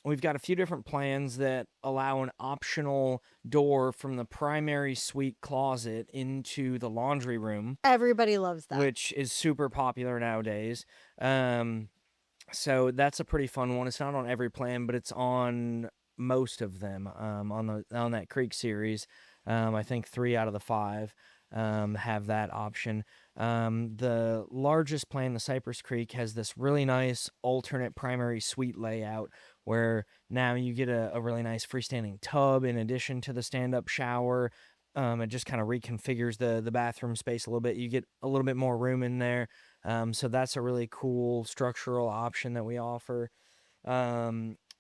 we've got a few different plans that allow an optional door from the primary suite closet into the laundry room, Everybody loves that. which is super popular nowadays. So that's a pretty fun one. It's not on every plan, but it's on most of them. On that Creek series, I think 3 out of the 5 have that option. The largest plan, the Cypress Creek, has this really nice alternate primary suite layout where now you get a really nice freestanding tub in addition to the stand-up shower. It just kind of reconfigures the bathroom space a little bit. You get a little bit more room in there. So that's a really cool structural option that we offer.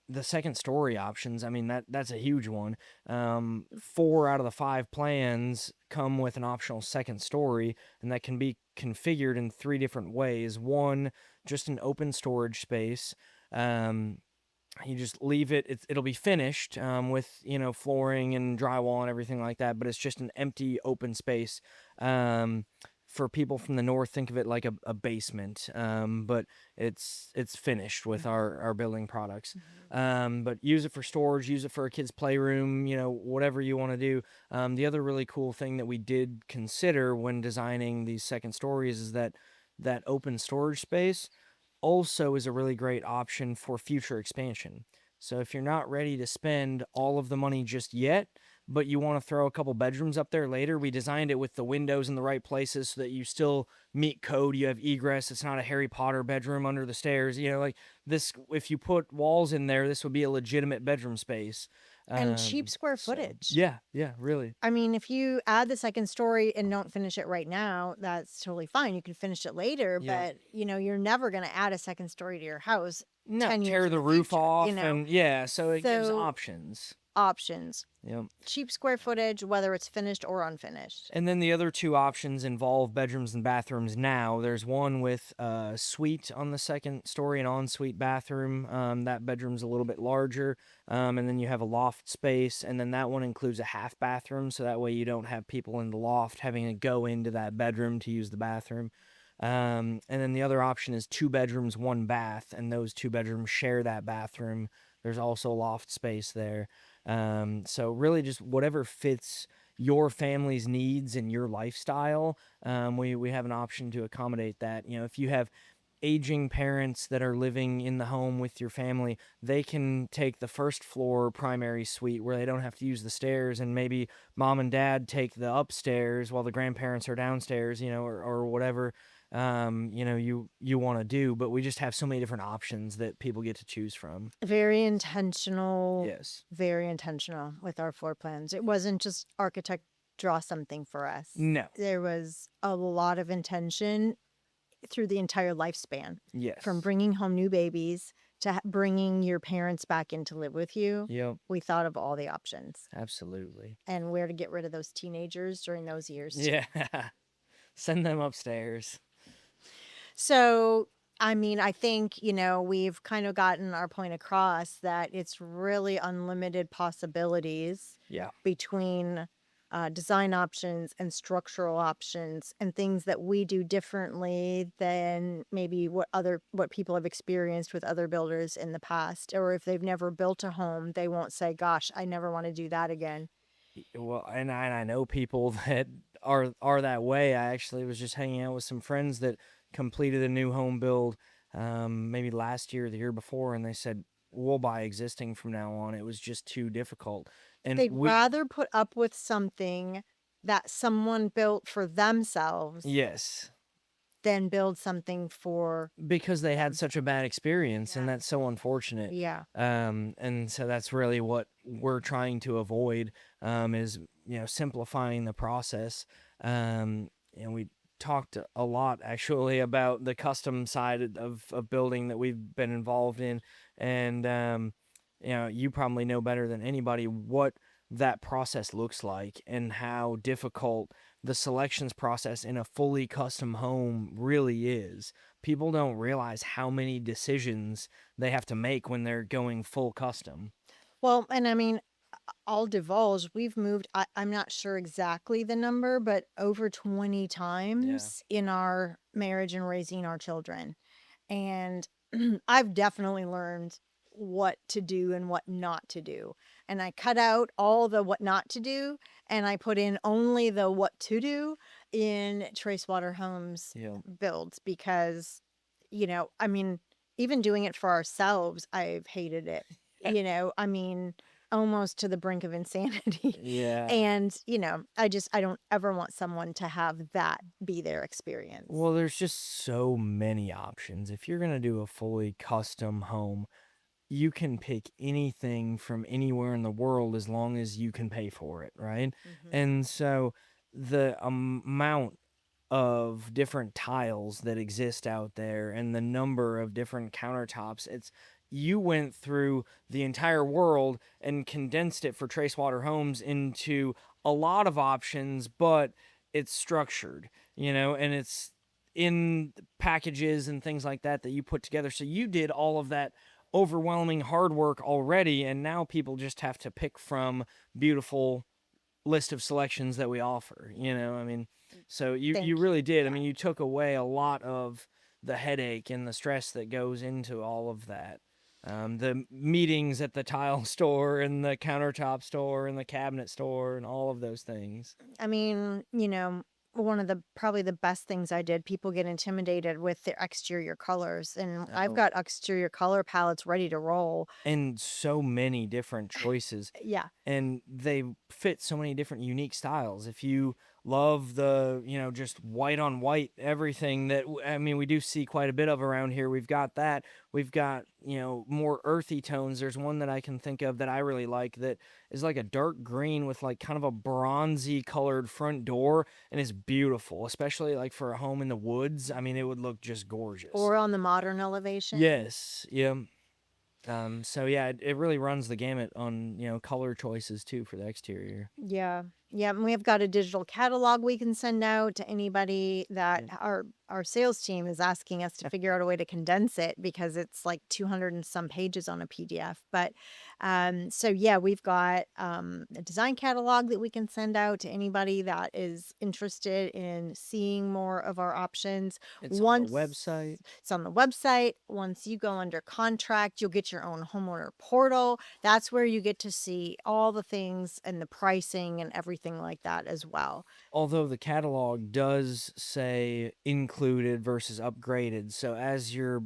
The second story options, I mean, that's a huge one. 4 out of the 5 plans come with an optional second story, and that can be configured in 3 different ways. One, just an open storage space. You just leave it'll be finished with flooring and drywall and everything like that, but it's just an empty open space. For people from the north, think of it like a basement, but it's finished with our building products. But use it for storage, use it for a kid's playroom, whatever you want to do. The other really cool thing that we did consider when designing these second stories is that open storage space also is a really great option for future expansion. So if you're not ready to spend all of the money just yet, but you want to throw a couple bedrooms up there later, we designed it with the windows in the right places so that you still meet code. You have egress. It's not a Harry Potter bedroom under the stairs. Like this, if you put walls in there, this would be a legitimate bedroom space. And cheap square So footage. yeah, really. I mean, if you add the second story and don't finish it right now, that's totally fine. You can finish it later, Yeah. but you're never going to add a second story to your house No, 10 years tear in the the roof future, off and yeah, so it gives So options. options. Yep. Cheap square footage, whether it's finished or unfinished. And then the other two options involve bedrooms and bathrooms now. There's one with a suite on the second story, an ensuite bathroom. That bedroom's a little bit larger. And then you have a loft space. And then that one includes a half bathroom. So that way you don't have people in the loft having to go into that bedroom to use the bathroom. And then the other option is 2 bedrooms, 1 bath. And those 2 bedrooms share that bathroom. There's also loft space there. So really just whatever fits your family's needs and your lifestyle, we have an option to accommodate that. If you have aging parents that are living in the home with your family, they can take the first floor primary suite where they don't have to use the stairs, and maybe mom and dad take the upstairs while the grandparents are downstairs, or whatever you want to do. But we just have so many different options that people get to choose from. Very intentional. Yes. Very intentional with our floor plans. It wasn't just architect draw something for us. No. There was a lot of intention through the entire lifespan. Yes. From bringing home new babies to bringing your parents back in to live with you. Yep. We thought of all the options. Absolutely. And where to get rid of those teenagers during those years. Yeah. Send them upstairs. So, I mean, I think, we've kind of gotten our point across that it's really unlimited possibilities between design options and structural options and things that we do differently than maybe what people have experienced with other builders in the past. Or if they've never built a home, they won't say, gosh, I never want to do that again. Well, and I know people that are that way. I actually was just hanging out with some friends that completed a new home build maybe last year or the year before, and they said, we'll buy existing from now on. It was just too difficult. And they'd rather put up with something that someone built for themselves than build something because they had such a bad experience, and that's so unfortunate. And so that's really what we're trying to avoid, is simplifying the process. And we talked a lot actually about the custom side of building that we've been involved in, and you probably know better than anybody what that process looks like and how difficult the selections process in a fully custom home really is. People don't realize how many decisions they have to make when they're going full custom. Well, and I mean, I'll divulge, we've moved, I'm not sure exactly the number, but over 20 times in our marriage and raising our children. And I've definitely learned what to do and what not to do. And I cut out all the what not to do, and I put in only the what to do in Tracewater Homes builds because, I mean, even doing it for ourselves, I've hated it. I mean, almost to the brink of insanity. And, I don't ever want someone to have that be their experience. Well, there's just so many options. If you're going to do a fully custom home, you can pick anything from anywhere in the world as long as you can pay for it, right? And so the amount of different tiles that exist out there and the number of different countertops, you went through the entire world and condensed it for Tracewater Homes into a lot of options, but it's structured, and it's in packages and things like that you put together. So you did all of that overwhelming hard work already, and now people just have to pick from beautiful list of selections that we offer. I mean, so you really did. I mean, you took away a lot of the headache and the stress that goes into all of that. The meetings at the tile store and the countertop store and the cabinet store and all of those things. I mean, one of the probably the best things I did. People get intimidated with the exterior colors, and I've Oh, got exterior color palettes ready to roll. and so many different choices, Yeah. and they fit so many different unique styles. If you love the, just white on white everything that I mean, we do see quite a bit of around here. We've got that. We've got, more earthy tones. There's one that I can think of that I really like that is like a dark green with like kind of a bronzy colored front door, and it's beautiful, especially like for a home in the woods. I mean, it would look just gorgeous. Or on the modern elevation. Yes, yeah. So yeah, it really runs the gamut on, color choices too for the exterior. Yeah. Yeah, and we have got a digital catalog we can send out to anybody that Yeah. our sales team is asking us to figure out a way to condense it because it's like 200 and some pages on a PDF. But so yeah, we've got a design catalog that we can send out to anybody that is interested in seeing more of our options. It's on the website. Once it's on the website, once you go under contract, you'll get your own homeowner portal. That's where you get to see all the things and the pricing and everything like that as well. Although the catalog does say included versus upgraded. So as you're,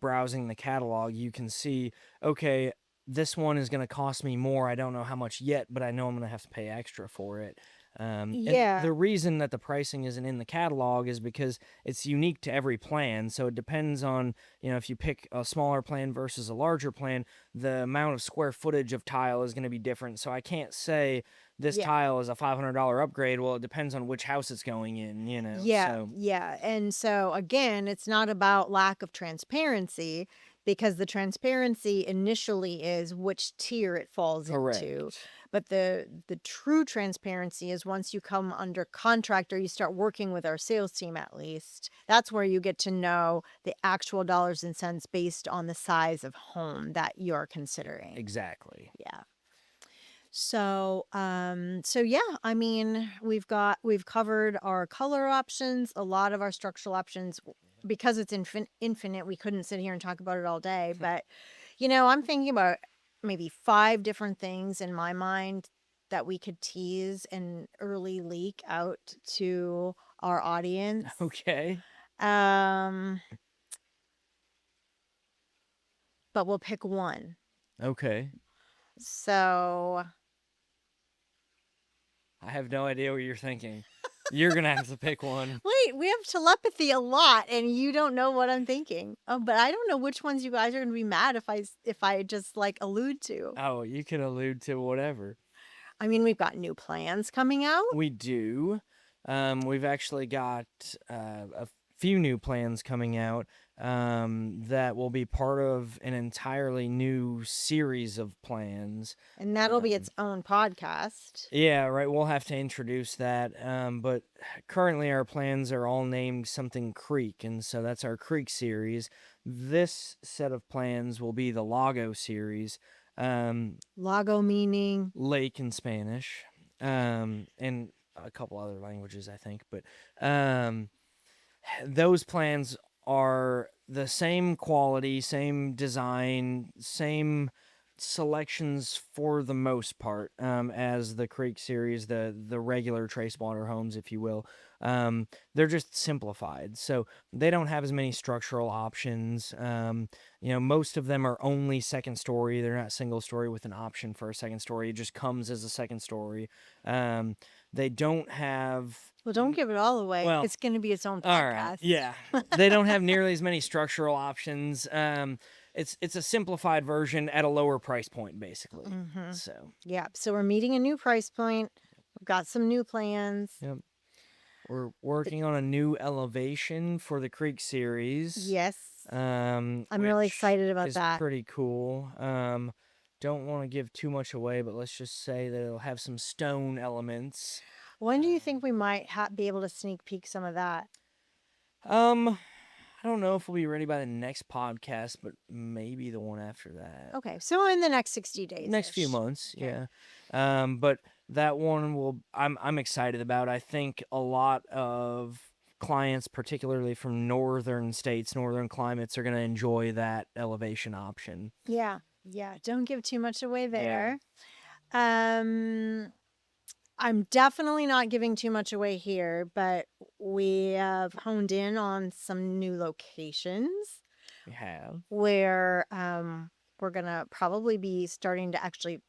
browsing the catalog, you can see, okay, this one is going to cost me more. I don't know how much yet, but I know I'm going to have to pay extra for it. And Yeah. the reason that the pricing isn't in the catalog is because it's unique to every plan. So it depends on, if you pick a smaller plan versus a larger plan, the amount of square footage of tile is going to be different. So I can't say this Yeah. tile is a $500 upgrade. Well, it depends on which house it's going in. Yeah, So yeah. And so again, it's not about lack of transparency because the transparency initially is which tier it falls into. correct. But the true transparency is once you come under contract or you start working with our sales team at least. That's where you get to know the actual dollars and cents based on the size of home that you're considering. Exactly. Yeah. So yeah, I mean, we've covered our color options, a lot of our structural options because it's infinite. We couldn't sit here and talk about it all day, but I'm thinking about maybe 5 different things in my mind that we could tease and early leak out to our audience. Okay. Um, but we'll pick one. Okay. So I have no idea what you're thinking. You're going to have to pick one. wait, we have telepathy a lot, and you don't know what I'm thinking. But I don't know which ones you guys are gonna be mad if I just like allude to. Oh, you can allude to whatever. I mean, we've got new plans coming out. We do. We've actually got a few new plans coming out that will be part of an entirely new series of plans. And that'll be its own podcast. Yeah, right. We'll have to introduce that. But currently, our plans are all named something Creek, and so that's our Creek series. This set of plans will be the Lago series, Lago meaning. lake in Spanish, and a couple other languages, I think. But those plans are the same quality, same design, same selections for the most part, as the Creek series, the regular Tracewater homes, if you will. They're just simplified, so they don't have as many structural options. Most of them are only second story. They're not single story with an option for a second story. It just comes as a second story. They don't have. Well, don't give it all away. Well, It's gonna be its own all right, podcast. yeah. They don't have nearly as many structural options. It's a simplified version at a lower price point, basically. Mhm. So, Yeah. So we're meeting a new price point. We've got some new plans. yep. We're working on a new elevation for the Creek series. Yes. I'm really which excited about is that. pretty cool. Don't want to give too much away, but let's just say that it'll have some stone elements. When do you think we might be able to sneak peek some of that? I don't know if we'll be ready by the next podcast, but maybe the one after that. Okay, so in the next 60 days. Next few months, Okay. yeah. But that one I'm excited about. I think a lot of clients, particularly from northern states, northern climates, are going to enjoy that elevation option. Yeah. Yeah. Don't give too much away there. Um I'm definitely not giving too much away here, but we have honed in on some new locations We have. where we're gonna probably be starting to actually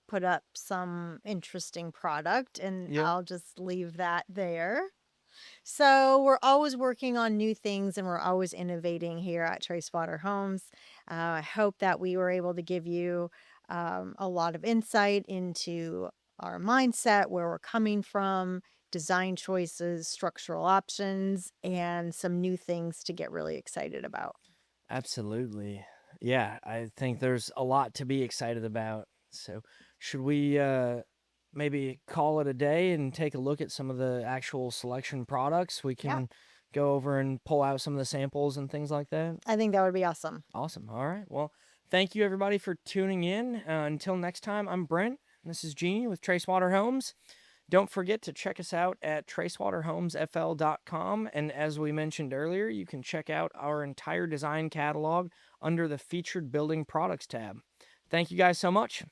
put up some interesting product, and Yeah. I'll just leave that there. So we're always working on new things and we're always innovating here at Tracewater Homes. I hope that we were able to give you a lot of insight into our mindset, where we're coming from, design choices, structural options, and some new things to get really excited about. Absolutely. Yeah, I think there's a lot to be excited about. So, should we maybe call it a day and take a look at some of the actual selection products? We Yeah, can go over and pull out some of the samples and things like that. I think that would be awesome. Awesome. All right. Well, thank you everybody for tuning in. Until next time, I'm Brent. And this is Jeannie with Tracewater Homes. Don't forget to check us out at tracewaterhomesfl.com. And as we mentioned earlier, you can check out our entire design catalog under the featured building products tab. Thank you guys so much.